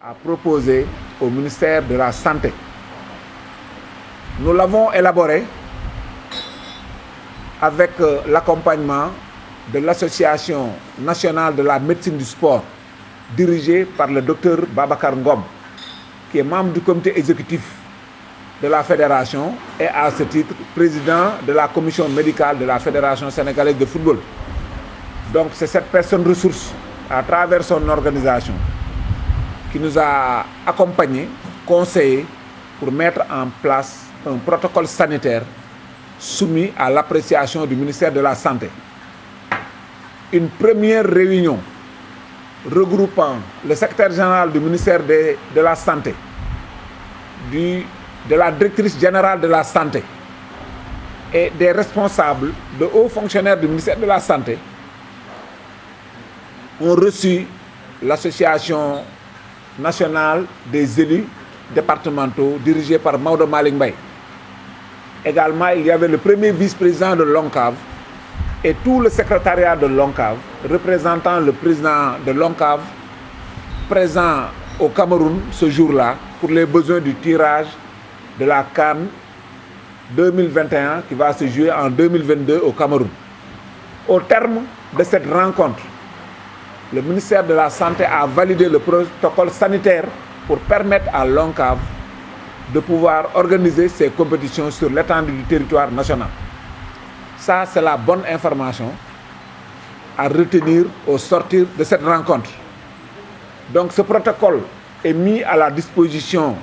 a proposé au ministère de la Santé. Nous l'avons élaboré avec l'accompagnement de l'Association nationale de la médecine du sport, dirigée par le docteur Babacar Ngom, qui est membre du comité exécutif de la fédération et à ce titre président de la commission médicale de la Fédération sénégalaise de football. Donc c'est cette personne ressource, à travers son organisation, qui nous a accompagnés, conseillés pour mettre en place un protocole sanitaire soumis à l'appréciation du ministère de la Santé. Une première réunion regroupant le secrétaire général du ministère de la Santé, de la directrice générale de la Santé et des responsables de hauts fonctionnaires du ministère de la Santé ont reçu l'association nationale des élus départementaux dirigée par Maodo Malick Mbaye. Également, il y avait le premier vice-président de l'ONCAV et tout le secrétariat de l'ONCAV, représentant le président de l'ONCAV, présent au Cameroun ce jour-là pour les besoins du tirage de la CAN 2021 qui va se jouer en 2022 au Cameroun. Au terme de cette rencontre, le ministère de la Santé a validé le protocole sanitaire pour permettre à l'ONCAV de pouvoir organiser ses compétitions sur l'étendue du territoire national. Ça, c'est la bonne information à retenir au sortir de cette rencontre. Donc ce protocole est mis à la disposition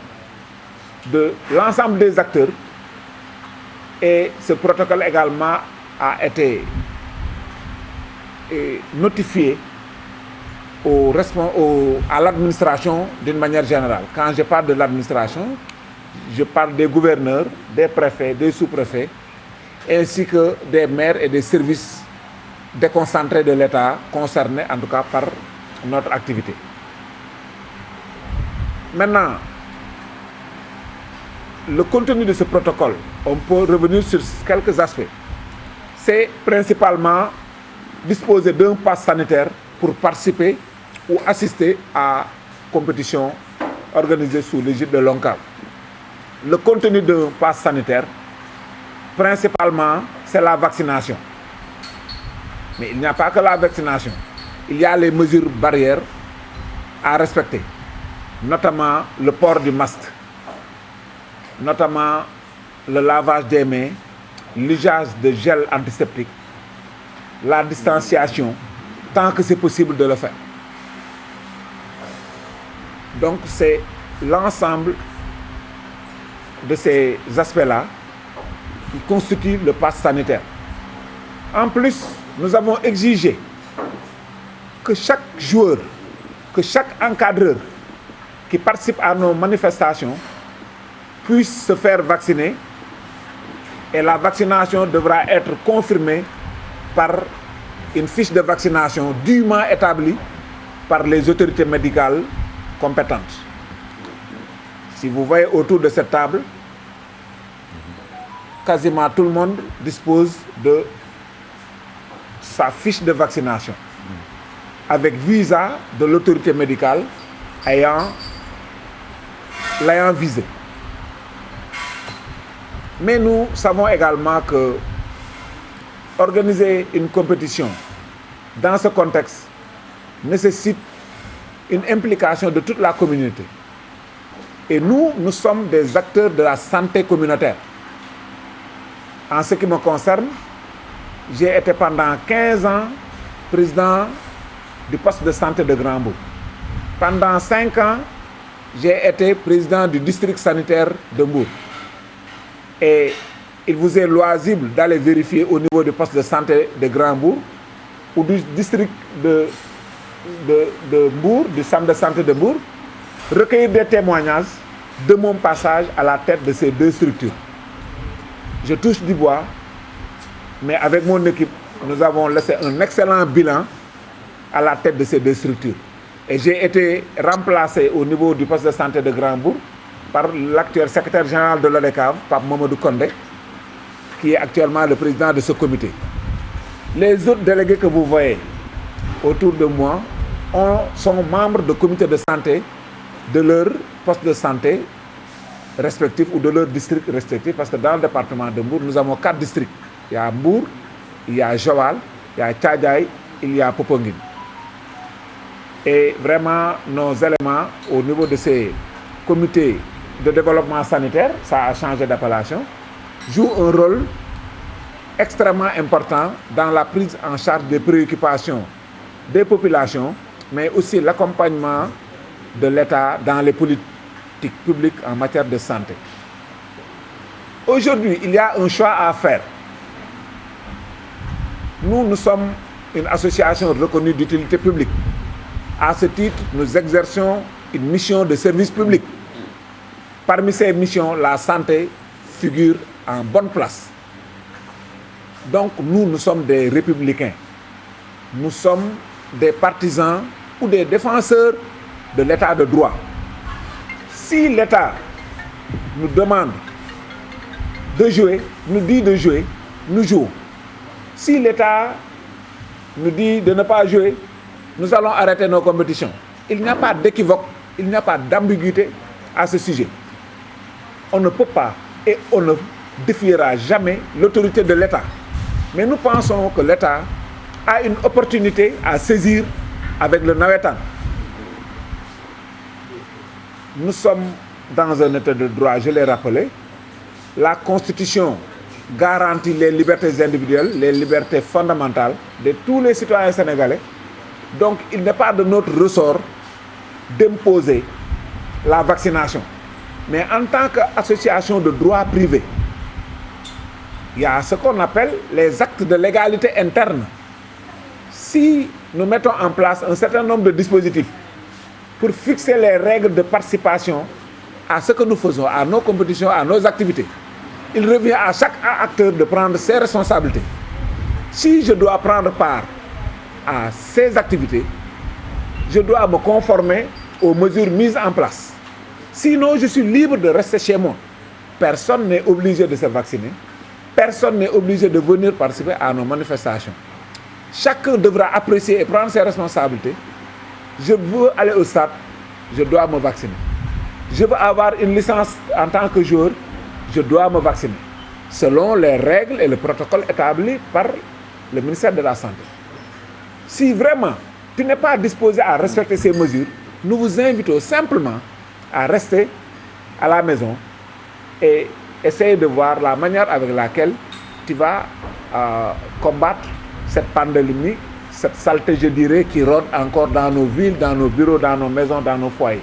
de l'ensemble des acteurs et ce protocole également a été notifié à l'administration d'une manière générale. Quand je parle de l'administration, je parle des gouverneurs, des préfets, des sous-préfets, ainsi que des maires et des services déconcentrés de l'État concernés en tout cas par notre activité. Maintenant, le contenu de ce protocole, on peut revenir sur quelques aspects. C'est principalement disposer d'un pass sanitaire pour participer ou assister à compétition organisée sous l'égide de l'ONCAV. Le contenu d'un pass sanitaire, principalement, c'est la vaccination. Mais il n'y a pas que la vaccination. Il y a les mesures barrières à respecter, notamment le port du masque, notamment le lavage des mains, l'usage de gel antiseptique, la distanciation, tant que c'est possible de le faire. Donc c'est l'ensemble de ces aspects-là qui constituent le pass sanitaire. En plus, nous avons exigé que chaque joueur, que chaque encadreur qui participe à nos manifestations puisse se faire vacciner et la vaccination devra être confirmée par une fiche de vaccination dûment établie par les autorités médicales compétentes. Si vous voyez autour de cette table, quasiment tout le monde dispose de sa fiche de vaccination avec visa de l'autorité médicale l'ayant visé. Mais nous savons également que organiser une compétition dans ce contexte nécessite une implication de toute la communauté. Et nous sommes des acteurs de la santé communautaire. En ce qui me concerne, j'ai été pendant 15 ans président du poste de santé de Grand-Bourg. Pendant 5 ans, j'ai été président du district sanitaire de Mbour. Et il vous est loisible d'aller vérifier au niveau du poste de santé de Grand-Bourg ou du district de Mbour, du centre de santé de Mbour, recueillir des témoignages de mon passage à la tête de ces deux structures. Je touche du bois, mais avec mon équipe, nous avons laissé un excellent bilan à la tête de ces deux structures. Et j'ai été remplacé au niveau du poste de santé de Grand-Bourg par l'actuel secrétaire général de l'ODCAV, Pape Mamadou Kondé, qui est actuellement le président de ce comité. Les autres délégués que vous voyez autour de moi sont membres de comités de santé de leur poste de santé respectifs ou de leur district respectif, parce que dans le département de Mbour, nous avons 4 districts. Il y a Mbour, il y a Joal, il y a Thiadiaye, il y a Popenguine. Et vraiment, nos éléments au niveau de ces comités de développement sanitaire, ça a changé d'appellation, jouent un rôle extrêmement important dans la prise en charge des préoccupations des populations, mais aussi l'accompagnement de l'État dans les politiques publiques en matière de santé. Aujourd'hui, il y a un choix à faire. Nous sommes une association reconnue d'utilité publique. À ce titre, nous exerçons une mission de service public. Parmi ces missions, la santé figure en bonne place. Donc nous sommes des républicains. Nous sommes des partisans ou des défenseurs de l'état de droit. Si l'État nous demande de jouer, nous dit de jouer, nous jouons. Si l'État nous dit de ne pas jouer, nous allons arrêter nos compétitions. Il n'y a pas d'équivoque, il n'y a pas d'ambiguïté à ce sujet. On ne peut pas et on ne défiera jamais l'autorité de l'État. Mais nous pensons que l'État a une opportunité à saisir avec le navétane. Nous sommes dans un état de droit, je l'ai rappelé. La Constitution garantit les libertés individuelles, les libertés fondamentales de tous les citoyens sénégalais. Donc, il n'est pas de notre ressort d'imposer la vaccination. Mais en tant qu'association de droit privé, il y a ce qu'on appelle les actes de légalité interne. Si nous mettons en place un certain nombre de dispositifs pour fixer les règles de participation à ce que nous faisons, à nos compétitions, à nos activités, il revient à chaque acteur de prendre ses responsabilités. Si je dois prendre part à ces activités, je dois me conformer aux mesures mises en place. Sinon, je suis libre de rester chez moi. Personne n'est obligé de se vacciner. Personne n'est obligé de venir participer à nos manifestations. Chacun devra apprécier et prendre ses responsabilités. Je veux aller au stade, je dois me vacciner. Je veux avoir une licence en tant que joueur, je dois me vacciner. Selon les règles et le protocole établi par le ministère de la Santé. Si vraiment tu n'es pas disposé à respecter ces mesures, nous vous invitons simplement à rester à la maison et essayer de voir la manière avec laquelle tu vas combattre cette pandémie, cette saleté, je dirais, qui rôde encore dans nos villes, dans nos bureaux, dans nos maisons, dans nos foyers.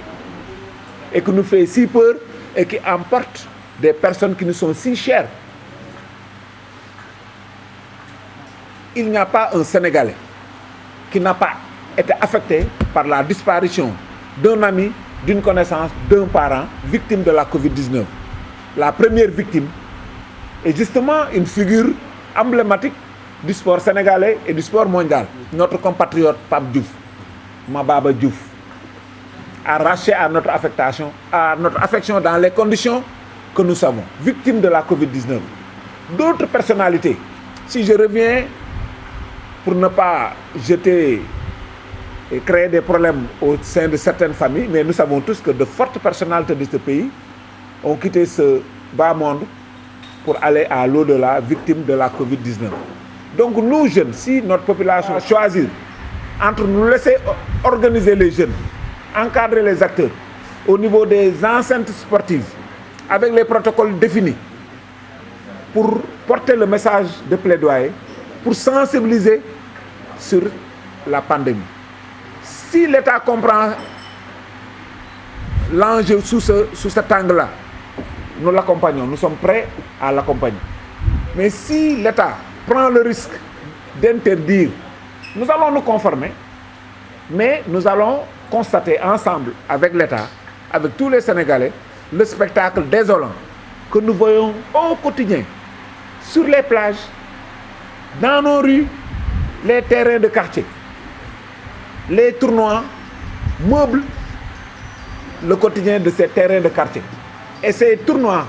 Et qui nous fait si peur et qui emporte des personnes qui nous sont si chères. Il n'y a pas un Sénégalais qui n'a pas été affecté par la disparition d'un ami, d'une connaissance, d'un parent victime de la Covid-19. La première victime est justement une figure emblématique du sport sénégalais et du sport mondial. Notre compatriote Pape Diouf, Mababa Diouf, arraché à notre affection dans les conditions que nous savons, victime de la Covid-19. D'autres personnalités, si je reviens pour ne pas jeter et créer des problèmes au sein de certaines familles, mais nous savons tous que de fortes personnalités de ce pays ont quitté ce bas monde pour aller à l'au-delà, victimes de la Covid-19. Donc nous jeunes, si notre population choisit entre nous laisser organiser les jeunes, encadrer les acteurs au niveau des enceintes sportives, avec les protocoles définis, pour porter le message de plaidoyer, pour sensibiliser sur la pandémie. Si l'État comprend l'enjeu sous cet angle-là, nous l'accompagnons, nous sommes prêts à l'accompagner. Mais si l'État prend le risque d'interdire, nous allons nous conformer, mais nous allons constater ensemble avec l'État, avec tous les Sénégalais, le spectacle désolant que nous voyons au quotidien, sur les plages, dans nos rues, les terrains de quartier. Les tournois meublent le quotidien de ces terrains de quartier. Et ces tournois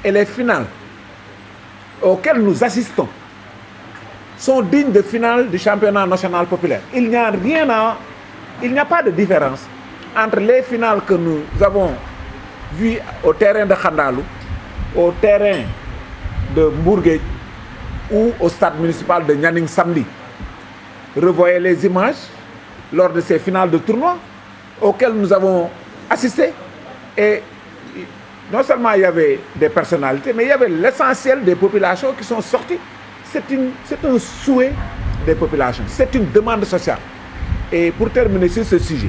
et les finales auxquelles nous assistons sont dignes de finale du championnat national populaire. Il n'y a pas de différence entre les finales que nous avons vues au terrain de Khandalou, au terrain de Mbourgueil ou au stade municipal de Nianing samedi. Revoyez les images lors de ces finales de tournoi auxquelles nous avons assisté. Et non seulement il y avait des personnalités, mais il y avait l'essentiel des populations qui sont sorties. C'est un souhait des populations, c'est une demande sociale. Et pour terminer sur ce sujet,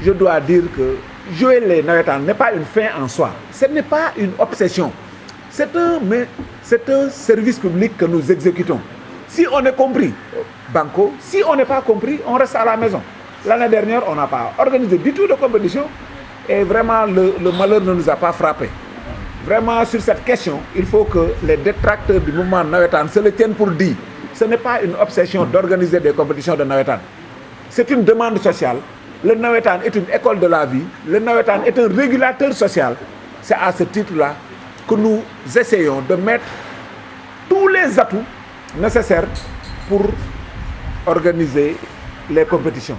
je dois dire que jouer les navétanes n'est pas une fin en soi. Ce n'est pas une obsession. C'est un service public que nous exécutons. Si on est compris, banco. Si on n'est pas compris, on reste à la maison. L'année dernière, on n'a pas organisé du tout de compétition. Et vraiment, le malheur ne nous a pas frappés. Vraiment, sur cette question, il faut que les détracteurs du mouvement navétane se le tiennent pour dire. Ce n'est pas une obsession d'organiser des compétitions de navétane. C'est une demande sociale. Le navétane est une école de la vie. Le navétane est un régulateur social. C'est à ce titre-là que nous essayons de mettre tous les atouts nécessaires pour organiser les compétitions.